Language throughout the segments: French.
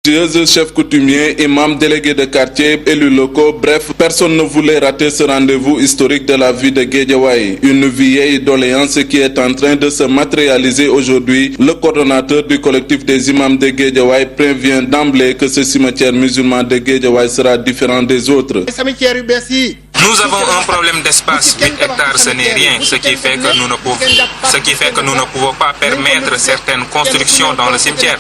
Chefs coutumiers, imams, délégués de quartier, élus locaux, bref, personne ne voulait rater ce rendez-vous historique de la vie de Guédiawaye. Une vieille doléance qui est en train de se matérialiser aujourd'hui. Le coordonnateur du collectif des imams de Guédiawaye prévient d'emblée que ce cimetière musulman de Guédiawaye sera différent des autres. Nous avons un problème d'espace, 8 hectares ce n'est rien, ce qui fait que nous ne pouvons pas permettre certaines constructions dans le cimetière.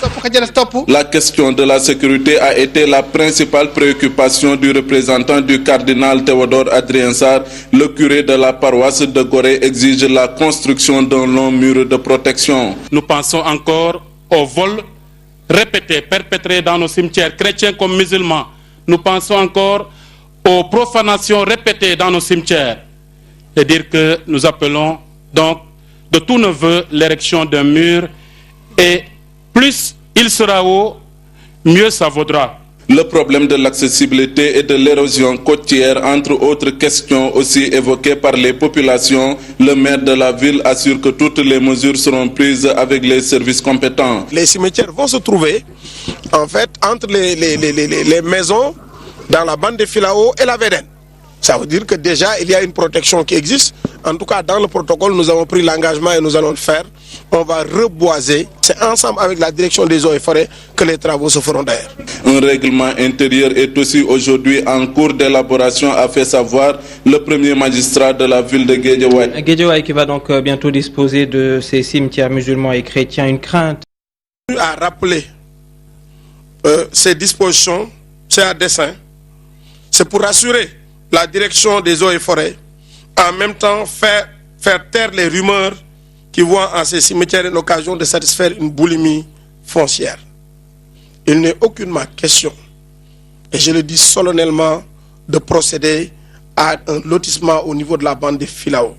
La question de la sécurité a été la principale préoccupation du représentant du cardinal Théodore Adrien Sarr. Le curé de la paroisse de Gorée exige la construction d'un long mur de protection. Nous pensons encore aux vols répétés, perpétrés dans nos cimetières, chrétiens comme musulmans. Nous pensons encore aux profanations répétées dans nos cimetières. Et dire que nous appelons donc de tous nos voeux l'érection d'un mur, et plus il sera haut, mieux ça vaudra. Le problème de l'accessibilité et de l'érosion côtière, entre autres questions aussi évoquées par les populations, le maire de la ville assure que toutes les mesures seront prises avec les services compétents. Les cimetières vont se trouver en fait entre les maisons dans la bande de Filao et la Védène. Ça veut dire que déjà il y a une protection qui existe. En tout cas, dans le protocole, nous avons pris l'engagement et nous allons le faire. On va reboiser. C'est ensemble avec la direction des eaux et forêts que les travaux se feront d'ailleurs. Un règlement intérieur est aussi aujourd'hui en cours d'élaboration, a fait savoir le premier magistrat de la ville de Guédiawaye. Guédiawaye qui va donc bientôt disposer de ces cimetières musulmans et chrétiens. Une crainte à rappeler ces dispositions, c'est à dessein. C'est pour rassurer la direction des eaux et forêts, en même temps faire taire les rumeurs qui voient en ces cimetières une occasion de satisfaire une boulimie foncière. Il n'est aucunement question, et je le dis solennellement, de procéder à un lotissement au niveau de la bande de Filao.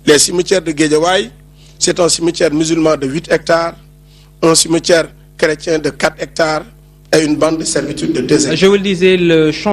Les cimetières de Guédiawaye, c'est un cimetière musulman de 8 hectares, un cimetière chrétien de 4 hectares et une bande de servitude de 2 hectares. Je vous le disais, le champ